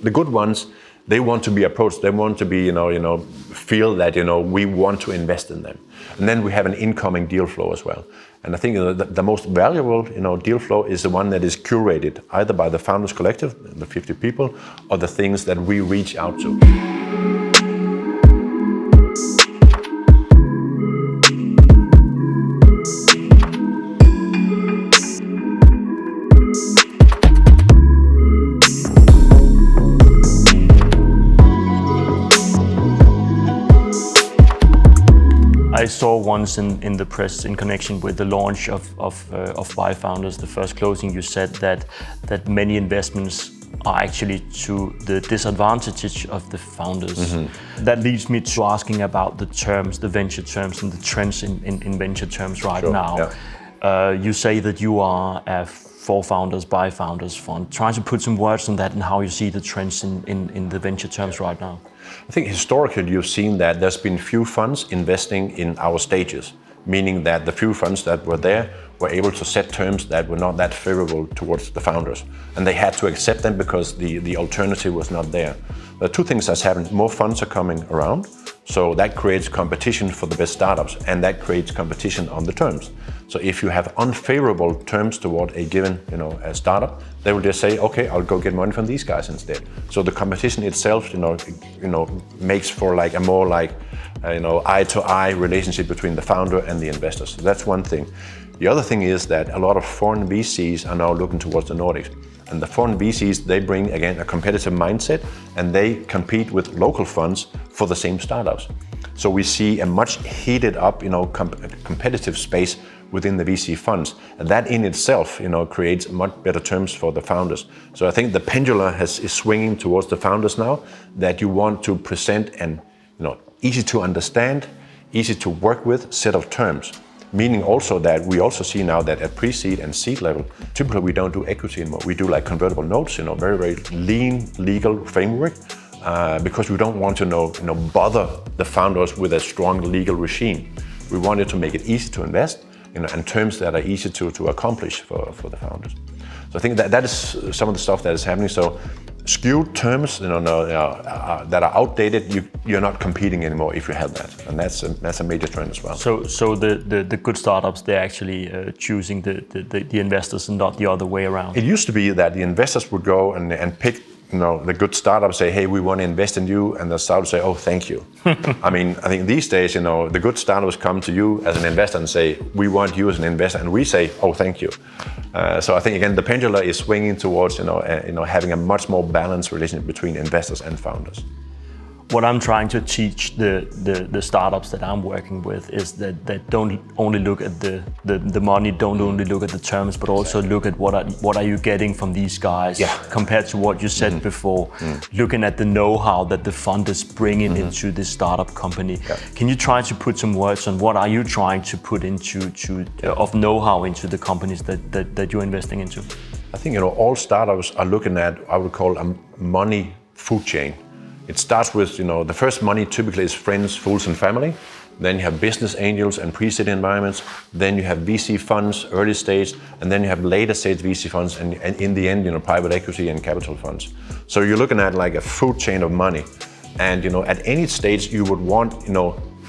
the good ones, they want to be approached. They want to be, feel that, we want to invest in them. And then we have an incoming deal flow as well. And I think the most valuable, deal flow is the one that is curated either by the Founders Collective, the 50 people, or the things that we reach out to. I saw once in the press in connection with the launch of byFounders, the first closing, you said that many investments are actually to the disadvantage of the founders. Mm-hmm. That leads me to asking about the terms, the venture terms and the trends in venture terms right now. Yeah. You say that you are a for founders, byFounders fund. Try to put some words on that and how you see the trends in the venture terms right now. I think historically you've seen that there's been few funds investing in our stages, meaning that the few funds that were there were able to set terms that were not that favorable towards the founders. And they had to accept them because the alternative was not there. There are two things that's happened. More funds are coming around, so that creates competition for the best startups, and that creates competition on the terms. So if you have unfavorable terms toward a given, a startup, they will just say, okay, I'll go get money from these guys instead. So the competition itself, makes for like a more like, eye-to-eye relationship between the founder and the investors. So that's one thing. The other thing is that a lot of foreign VCs are now looking towards the Nordics. And the foreign VCs, they bring, again, a competitive mindset, and they compete with local funds for the same startups. So we see a much heated up, competitive space within the VC funds. And that in itself, creates much better terms for the founders. So I think the pendulum is swinging towards the founders now, that you want to present an, easy to understand, easy to work with set of terms. Meaning also that we also see now that at pre-seed and seed level, typically we don't do equity anymore. We do like convertible notes, very, very lean legal framework, because we don't want to bother the founders with a strong legal regime. We wanted to make it easy to invest, and terms that are easy to accomplish for the founders. So I think that is some of the stuff that is happening. So skewed terms, that are outdated, you're not competing anymore if you have that, and that's a major trend as well. So the good startups, they're actually choosing the investors and not the other way around. It used to be that the investors would go and pick the good startups, say, hey, we want to invest in you, and the startups say, oh, thank you. I think these days, the good startups come to you as an investor and say, we want you as an investor, and we say, oh, thank you. So I think, again, the pendulum is swinging towards, having a much more balanced relationship between investors and founders. What I'm trying to teach the startups that I'm working with is that don't only look at the money, don't only look at the terms, but also look at what are you getting from these guys, compared to what you said before. Looking at the know-how that the fund is bringing into this startup company. Can you try to put some words on what are you trying to put into of know-how into the companies that you're investing into? I think all startups are looking at, I would call, a money food chain. It starts with, the first money typically is friends, fools, and family. Then you have business angels and pre-seed environments. Then you have VC funds, early stage, and then you have later stage VC funds, and in the end, private equity and capital funds. So you're looking at like a food chain of money. And, at any stage, you would want,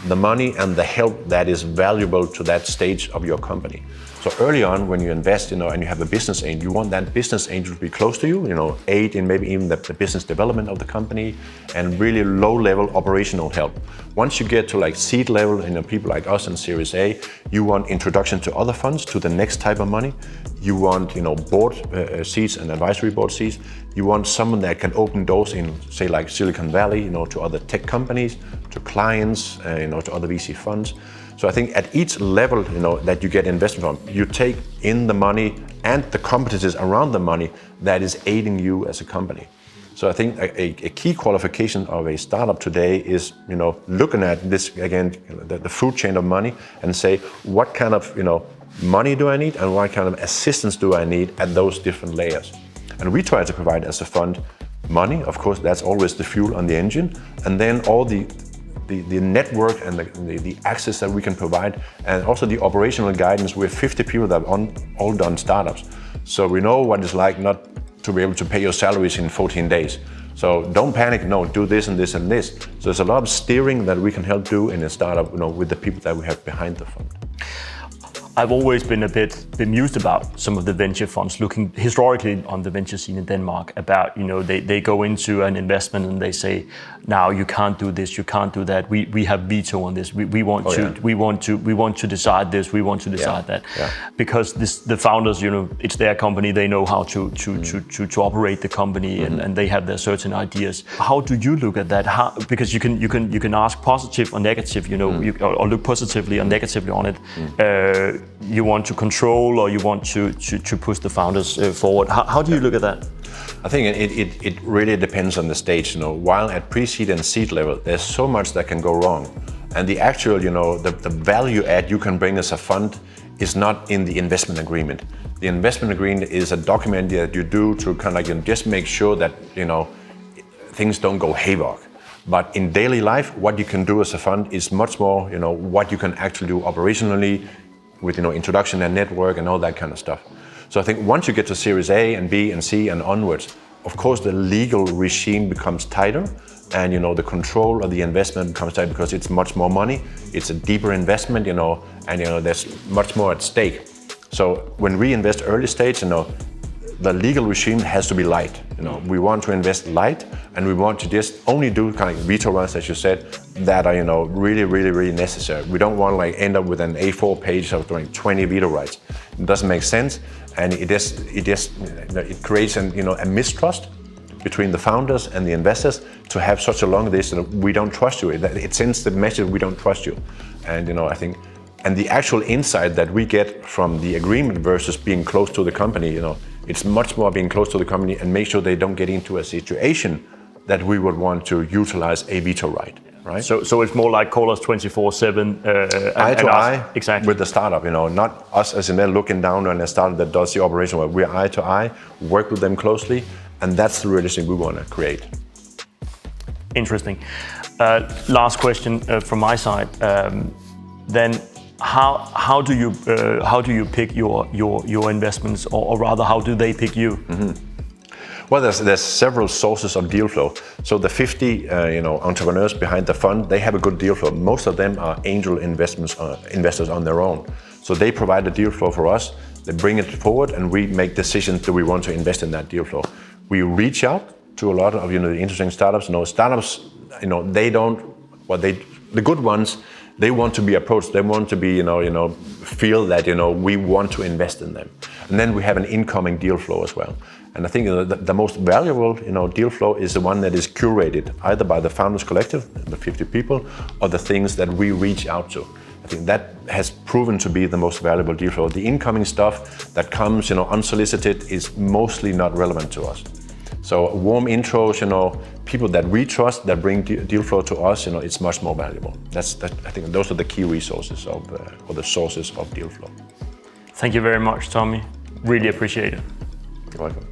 the money and the help that is valuable to that stage of your company. So early on, when you invest, and you have a business angel, you want that business angel to be close to you, aid in maybe even the business development of the company, and really low-level operational help. Once you get to like seed level, people like us in Series A, you want introduction to other funds, to the next type of money. You want, board seats and advisory board seats. You want someone that can open doors in, say, like Silicon Valley, to other tech companies, to clients, to other VC funds. So I think at each level, that you get investment from, you take in the money and the competencies around the money that is aiding you as a company. So I think a key qualification of a startup today is, looking at this, again, the food chain of money, and say, what kind of, money do I need, and what kind of assistance do I need at those different layers? And we try to provide as a fund money, of course, that's always the fuel on the engine, and then all the network and the access that we can provide, and also the operational guidance. We have 50 people that have all done startups. So we know what it's like not to be able to pay your salaries in 14 days. So don't panic, no, do this and this and this. So there's a lot of steering that we can help do in a startup, with the people that we have behind the fund. I've always been a bit bemused about some of the venture funds looking historically on the venture scene in Denmark about, they go into an investment and they say, now you can't do this, you can't do that. We have veto on this. We want to decide this, we want to decide that. Yeah. Because the founders, it's their company, they know how to operate the company and they have their certain ideas. How do you look at that? Because you can ask positive or negative, or look positively or negatively on it. You want to control or you want to push the founders forward. How do you look at that? I think it really depends on the stage. While at pre-seed and seed level, there's so much that can go wrong. And the actual, the value add you can bring as a fund is not in the investment agreement. The investment agreement is a document that you do to kind of just make sure that, things don't go haywire. But in daily life, what you can do as a fund is much more, what you can actually do operationally, with introduction and network and all that kind of stuff. So I think once you get to Series A and B and C and onwards, of course the legal regime becomes tighter, and the control of the investment becomes tighter because it's much more money, it's a deeper investment, and there's much more at stake. So when we invest early stage, the legal regime has to be light. We want to invest light, and we want to just only do kind of veto rights, as you said, that are really, really, really necessary. We don't want to end up with an A4 page of doing 20 veto rights. It doesn't make sense, and it creates a mistrust between the founders and the investors to have such a long list. We don't trust you. It sends the message we don't trust you, and I think. And the actual insight that we get from the agreement versus being close to the company, it's much more being close to the company and make sure they don't get into a situation that we would want to utilize a veto right? So it's more like call us 24/7. Eye to eye, exactly. With the startup, not us as in there looking down on a startup that does the operation work. We're eye to eye, work with them closely, and that's the relationship we want to create. Interesting. Last question from my side. Then. How do you pick your investments, or rather, how do they pick you? Mm-hmm. Well, there's several sources of deal flow. So the 50 entrepreneurs behind the fund, they have a good deal flow. Most of them are angel investors on their own. So they provide the deal flow for us. They bring it forward, and we make decisions that we want to invest in that deal flow. We reach out to a lot of the interesting startups. Startups, they don't. The good ones. They want to be approached. They want to be, feel that, we want to invest in them. And then we have an incoming deal flow as well. And I think the most valuable, deal flow is the one that is curated either by the Founders Collective, the 50 people, or the things that we reach out to. I think that has proven to be the most valuable deal flow. The incoming stuff that comes, unsolicited is mostly not relevant to us. So warm intros, people that we trust that bring deal flow to us, it's much more valuable. I think those are the key resources or the sources of deal flow. Thank you very much, Tommy. Really appreciate it. You're welcome.